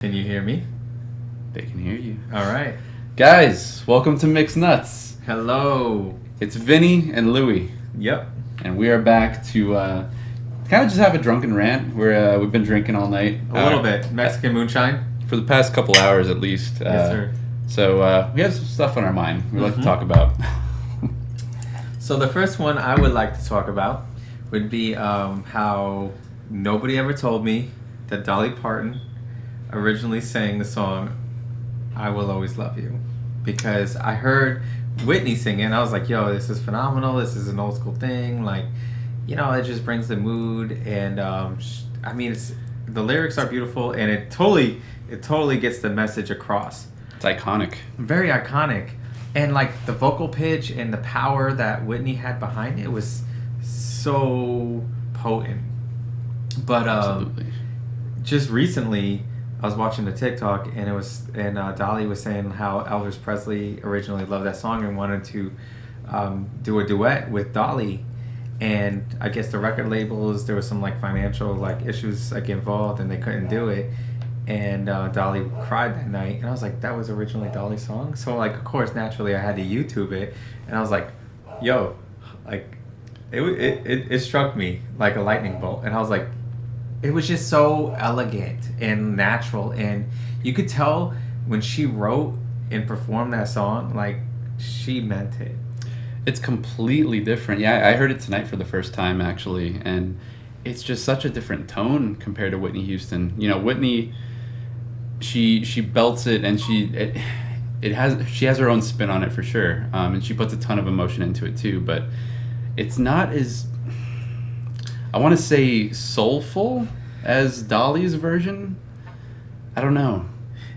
Can you hear me? They can hear you. All right. Guys, welcome to Mixed Nuts. Hello. It's Vinnie and Luie. Yep. And we are back to kind of just have a drunken rant. We've been drinking all night. A little bit. Mexican moonshine? For the past couple hours at least. Yes, sir. So we have some stuff on our mind we'd like to talk about. So the first one I would like to talk about would be how nobody ever told me that Dolly Parton originally sang the song I Will Always Love You, because I heard Whitney sing it and I was like, yo, this is phenomenal, this is an old school thing, like, you know, it just brings the mood. And I mean, the lyrics are beautiful, and it totally gets the message across. It's iconic. Very iconic. And like the vocal pitch and the power that Whitney had behind it was so potent. But Absolutely. just recently I was watching the TikTok, and Dolly was saying how Elvis Presley originally loved that song and wanted to do a duet with Dolly, and I guess the record labels, there was some like financial like issues like involved, and they couldn't do it. And Dolly cried that night, and I was like, that was originally Dolly's song. So like, of course, naturally, I had to YouTube it, and I was like, yo, like it struck me like a lightning bolt, and I was like, it was just so elegant and natural, and you could tell when she wrote and performed that song, like, she meant it. It's completely different. Yeah, I heard it tonight for the first time actually, and it's just such a different tone compared to Whitney Houston. You know, Whitney, she belts it, and she has her own spin on it for sure, and she puts a ton of emotion into it too. But it's not as, I want to say, soulful as Dolly's version. I don't know.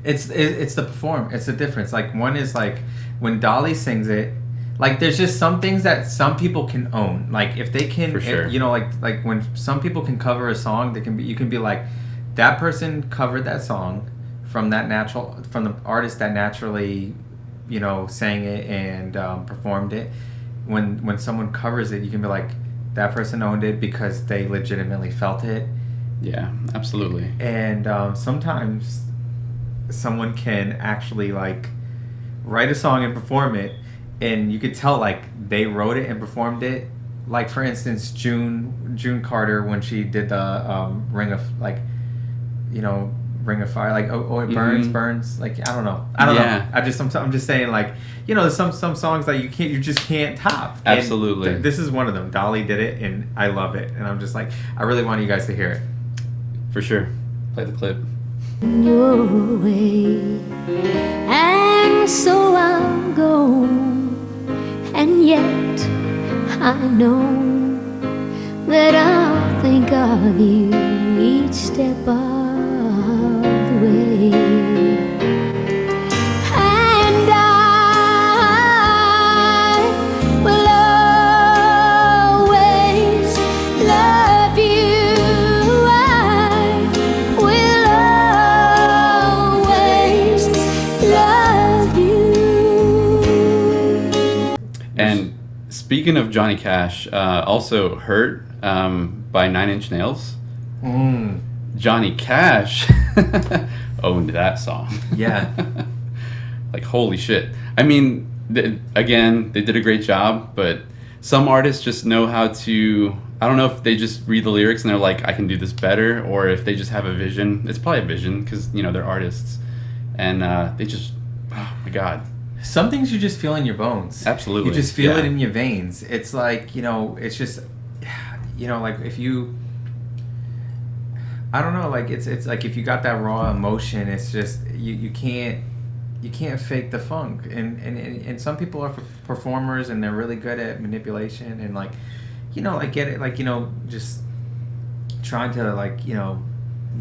It's the It's the difference. Like, one is like when Dolly sings it, like, there's just some things that some people can own. Like, if they can, For sure. you know, like when some people can cover a song, you can be like, that person covered that song from the artist that naturally, you know, sang it and performed it. When someone covers it, you can be like, that person owned it because they legitimately felt it. Yeah, absolutely. And sometimes someone can actually like write a song and perform it, and you could tell like they wrote it and performed it. Like, for instance, June Carter, when she did the Ring of Fire, like, oh it burns, like, I don't know. Yeah. I'm just saying, like, you know, there's some songs that you just can't top. Absolutely. And this is one of them. Dolly did it, and I love it, and I'm just like, I really want you guys to hear it. For sure. Play the clip. Your way, and so I'll go, and yet I know that I'll think of you each step of the way. And I will always love you. I will always love you. And speaking of Johnny Cash, also Hurt by 9 Inch Nails. Johnny Cash owned that song. Yeah. Like, holy shit. I mean, again, they did a great job, but some artists just know how to, I don't know if they just read the lyrics and they're like, I can do this better, or if they just have a vision. It's probably a vision, because, you know, they're artists. And they just, oh my God. Some things you just feel in your bones. Absolutely. You just feel Yeah. it in your veins. It's like, you know, it's just, you know, like, if you, I don't know, like, it's like, if you got that raw emotion, it's just, you can't fake the funk. And some people are performers, and they're really good at manipulation, and, like, you know, like, get it, like, you know, just trying to, like, you know,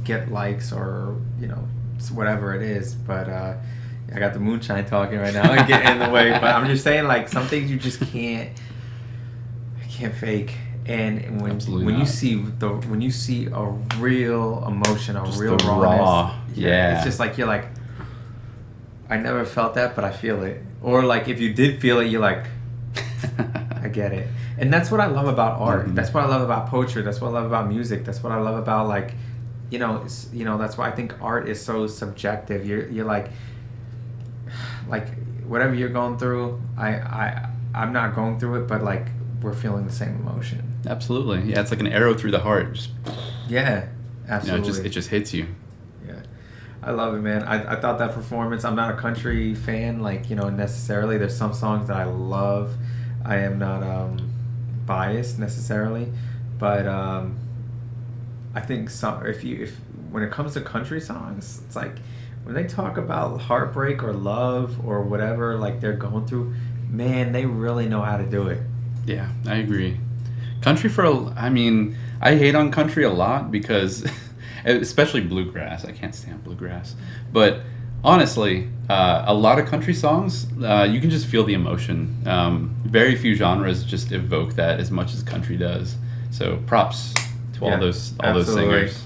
get likes, or, you know, whatever it is. But I got the moonshine talking right now and getting in the way. But I'm just saying, like, some things you just can't fake. And when you see a real emotion, Just real the rawness, raw. Yeah. it's just like, you're like, I never felt that, but I feel it. Or, like, if you did feel it, you're like, I get it. And that's what I love about art. Mm-hmm. That's what I love about poetry. That's what I love about music. That's what I love about, like, that's why I think art is so subjective. You're like whatever you're going through, I'm not going through it, but like we're feeling the same emotion. Absolutely. Yeah, it's like an arrow through the heart. Just, Yeah, absolutely. it just hits you. Yeah, I love it, man. I thought that performance. I'm not a country fan, like necessarily. There's some songs that I love. I am not biased necessarily, but I think if when it comes to country songs, it's like when they talk about heartbreak or love or whatever like they're going through, man, they really know how to do it. Yeah, I agree. Country I hate on country a lot because, especially bluegrass. I can't stand bluegrass. But honestly, a lot of country songs, you can just feel the emotion. Very few genres just evoke that as much as country does. So props to all those singers.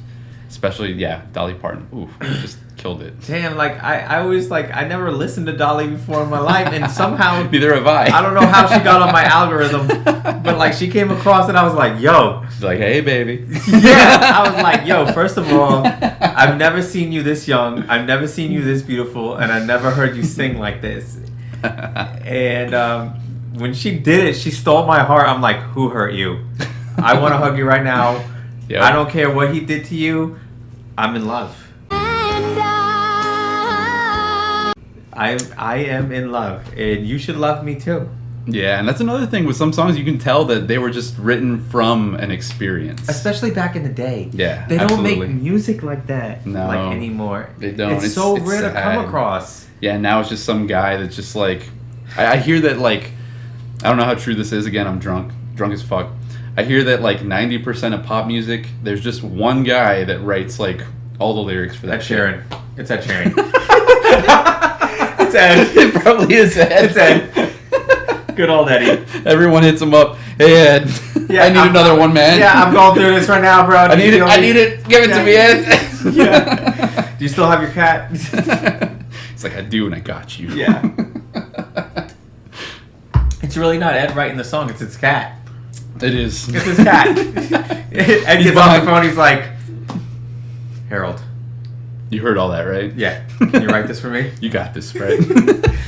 Especially, Dolly Parton. Ooh, just killed it. Damn, like I always I never listened to Dolly before in my life, and somehow neither have I. I don't know how she got on my algorithm, but like she came across it, I was like, yo. She's like, hey, baby. Yeah, I was like, yo. First of all, I've never seen you this young. I've never seen you this beautiful, and I never heard you sing like this. And when she did it, she stole my heart. I'm like, who hurt you? I want to hug you right now. Yep. I don't care what he did to you. I'm in love. And I am in love, and you should love me too. Yeah, and that's another thing with some songs. You can tell that they were just written from an experience, especially back in the day. Yeah, they absolutely. don't make music like that anymore. They don't. It's so rare to come across. Yeah, now it's just some guy that's just like, I hear that I don't know how true this is. Again, I'm drunk as fuck. I hear that 90% of pop music, there's just one guy that writes all the lyrics for that. That's Sharon. It's Ed Sheeran. It's Ed. It probably is Ed. It's Ed. Good old Eddie. Everyone hits him up. Hey Ed, I need another one, man. Yeah, I'm going through this right now, bro. I need it. Give it to me, Ed. Yeah. Do you still have your cat? It's like, I do, and I got you. Yeah. It's really not Ed writing the song. It's his cat. It is. It's his cat. Ed gets off the phone. He's like, Harold. You heard all that, right? Yeah. Can you write this for me? You got this, right?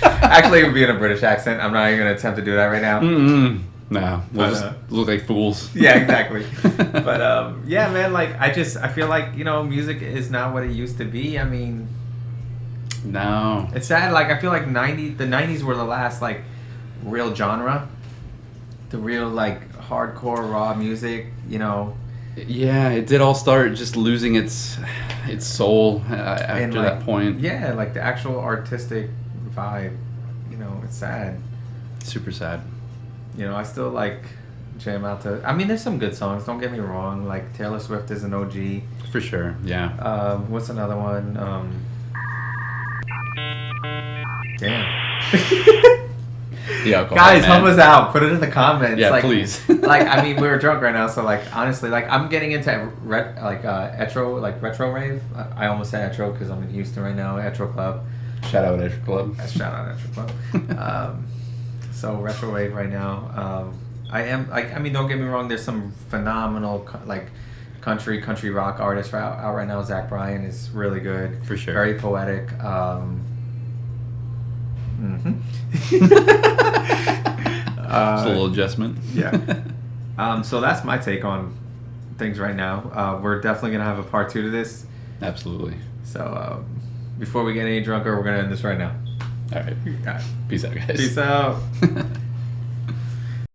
Actually, it would be in a British accent. I'm not even going to attempt to do that right now. No. We'll just look like fools. Yeah, exactly. But, yeah, man, I feel like, music is not what it used to be. I mean... No. It's sad. I feel like the 90s were the last, real genre. The real, hardcore, raw music, Yeah, it did all start just losing its soul after that point. Yeah, the actual artistic vibe, it's sad. Super sad. I still jam out to... I mean, there's some good songs, don't get me wrong. Taylor Swift is an OG. For sure, yeah. What's another one? Damn. The alcohol, guys, man. help us out. Put it in the comments. Yeah, please. I mean, we're drunk right now, so honestly, I'm getting into retro rave. I almost said etro because I'm in Houston right now. Etro Club. Shout out Etro Club. Shout out Etro Club. So retro rave right now. I am I mean, don't get me wrong. There's some phenomenal country rock artists out right now. Zach Bryan is really good. For sure. Very poetic. Just a little adjustment. Yeah. So that's my take on things right now. We're definitely gonna have a part 2 to this. Absolutely. So before we get any drunker, we're gonna end this right now. All right. Peace out, guys. Peace out.